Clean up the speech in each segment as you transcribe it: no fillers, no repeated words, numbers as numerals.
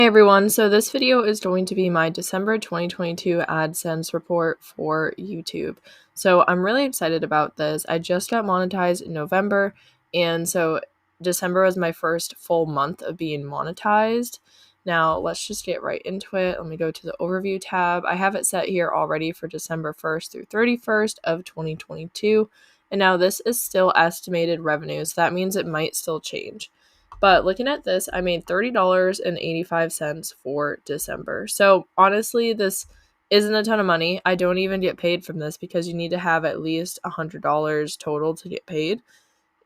Hey everyone, so this video is going to be my December 2022 AdSense report for YouTube. So I'm really excited about this. I just got monetized in November, and so December was my first full month of being monetized. Now let's just get right into it. Let me go to the overview tab. I have it set here already for December 1st through 31st of 2022, and now this is still estimated revenue, so that means it might still change. But looking at this, I made $30.85 for December. So honestly, this isn't a ton of money. I don't even get paid from this because you need to have at least $100 total to get paid.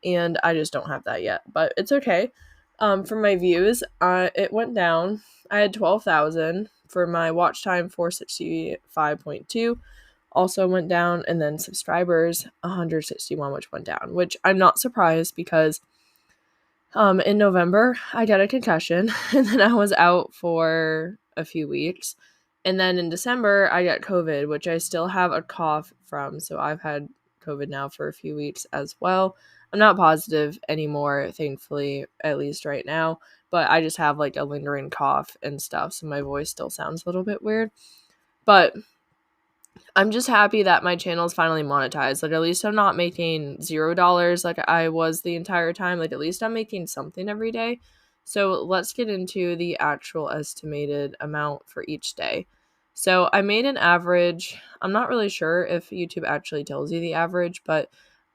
And I just don't have that yet, but it's okay. For my views, it went down. I had 12,000 for my watch time, 465.2 also went down, and then subscribers 161, which went down, which I'm not surprised because in November, I got a concussion, and then I was out for a few weeks. And then in December, I got COVID, which I still have a cough from. So I've had COVID now for a few weeks as well. I'm not positive anymore, thankfully, at least right now. But I just have like a lingering cough and stuff. So my voice still sounds a little bit weird. But I'm just happy that my channel is finally monetized. Like, at least I'm not making $0 like I was the entire time. Like, at least I'm making something every day. So let's get into the actual estimated amount for each day. So I made an average. I'm not really sure if YouTube actually tells you the average, but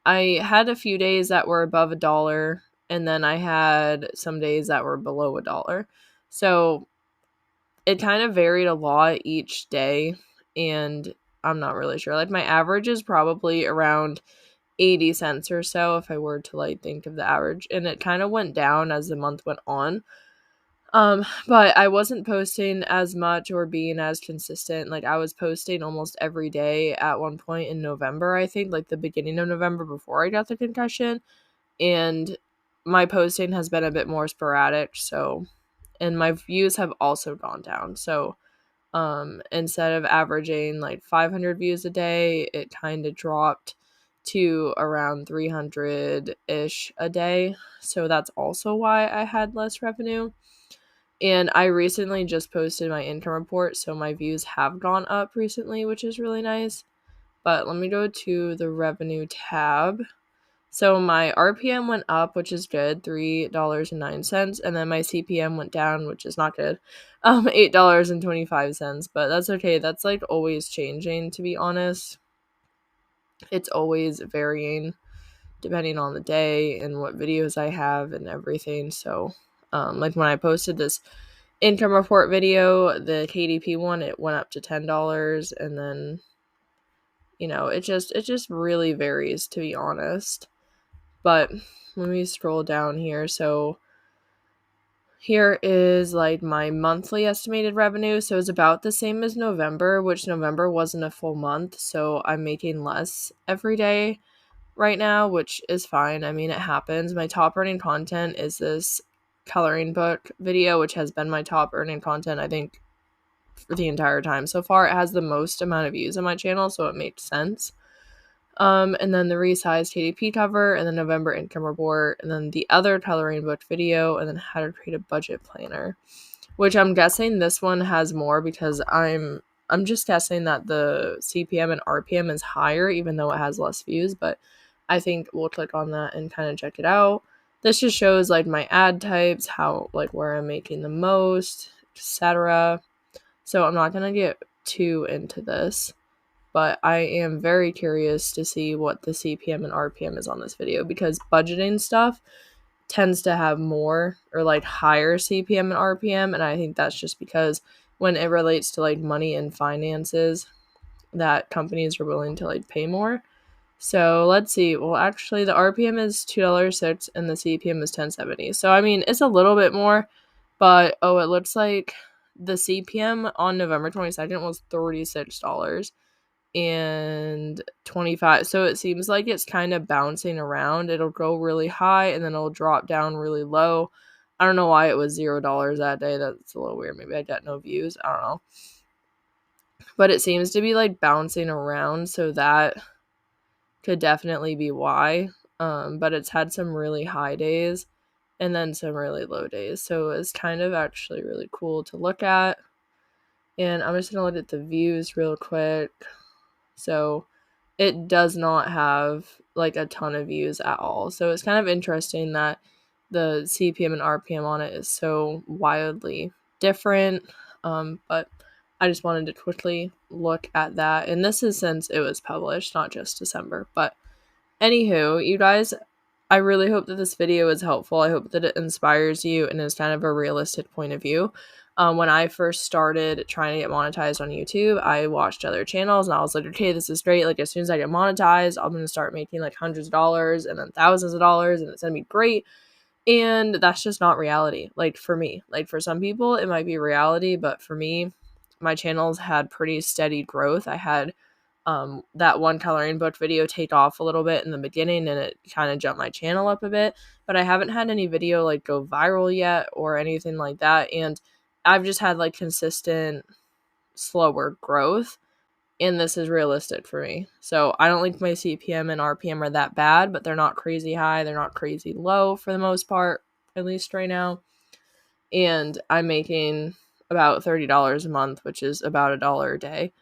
I had a few days that were above $1, and then I had some days that were below $1. So it kind of varied a lot each day, and I'm not really sure. Like, my average is probably around 80 cents or so if I were to like think of the average, and it kind of went down as the month went on. But I wasn't posting as much or being as consistent. Like, I was posting almost every day at one point in November, I think, like the beginning of November before I got the concussion, and my posting has been a bit more sporadic, so and my views have also gone down. So instead of averaging like 500 views a day, it kind of dropped to around 300-ish a day. So that's also why I had less revenue. And I recently just posted my income report, so my views have gone up recently, which is really nice. But let me go to the revenue tab. So my RPM went up, which is good, $3.09, and then my CPM went down, which is not good, $8.25, but that's okay. That's like always changing, to be honest. It's always varying depending on the day and what videos I have and everything. So, like when I posted this income report video, the KDP one, it went up to $10, and then, it just really varies, to be honest. But let me scroll down here. So here is like my monthly estimated revenue. So it's about the same as November, which November wasn't a full month. So I'm making less every day right now, which is fine. I mean, it happens. My top earning content is this coloring book video, which has been my top earning content, I think, for the entire time so far. It has the most amount of views on my channel, so it makes sense. And then the resized KDP cover, and the November income report, and then the other coloring book video, and then how to create a budget planner, which I'm guessing this one has more because I'm just guessing that the CPM and RPM is higher, even though it has less views. But I think we'll click on that and kind of check it out. This just shows like my ad types, how like where I'm making the most, etc. So I'm not gonna get too into this, but I am very curious to see what the CPM and RPM is on this video, because budgeting stuff tends to have more or like higher CPM and RPM, and I think that's just because when it relates to like money and finances, that companies are willing to like pay more. So let's see. Well, actually, the RPM is $2.06 and the CPM is $10.70. So I mean, it's a little bit more, but it looks like the CPM on November 22nd was $36 and 25. So it seems like it's kind of bouncing around. It'll go really high and then it'll drop down really low. I don't know why it was $0 that day. That's a little weird. Maybe I got no views. I don't know. But it seems to be like bouncing around, so that could definitely be why. But it's had some really high days and then some really low days. So it's kind of actually really cool to look at. And I'm just going to look at the views real quick. So it does not have like a ton of views at all. So it's kind of interesting that the CPM and RPM on it is so wildly different. But I just wanted to quickly look at that. And this is since it was published, not just December. But anywho, you guys, I really hope that this video is helpful. I hope that it inspires you and is kind of a realistic point of view. When I first started trying to get monetized on YouTube, I watched other channels and I was like, okay, this is great. Like, as soon as I get monetized, I'm going to start making like hundreds of dollars and then thousands of dollars, and it's going to be great. And that's just not reality. Like, for me, like for some people, it might be reality, but for me, my channels had pretty steady growth. I had that one coloring book video take off a little bit in the beginning, and it kind of jumped my channel up a bit, but I haven't had any video like go viral yet or anything like that. And I've just had like consistent slower growth, and this is realistic for me. So I don't think my CPM and RPM are that bad, but they're not crazy high, they're not crazy low for the most part, at least right now. And I'm making about $30 a month, which is about $1 a day.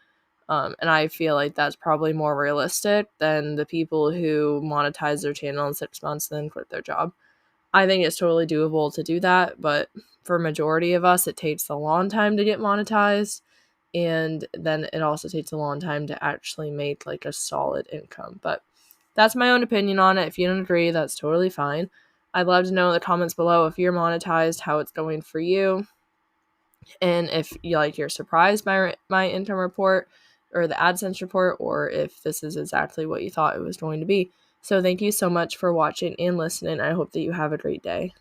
And I feel like that's probably more realistic than the people who monetize their channel in 6 months and then quit their job. I think it's totally doable to do that, but for a majority of us, it takes a long time to get monetized. And then it also takes a long time to actually make like a solid income. But that's my own opinion on it. If you don't agree, that's totally fine. I'd love to know in the comments below if you're monetized, how it's going for you. And if you're surprised by my income report or the AdSense report, or if this is exactly what you thought it was going to be. So thank you so much for watching and listening. I hope that you have a great day.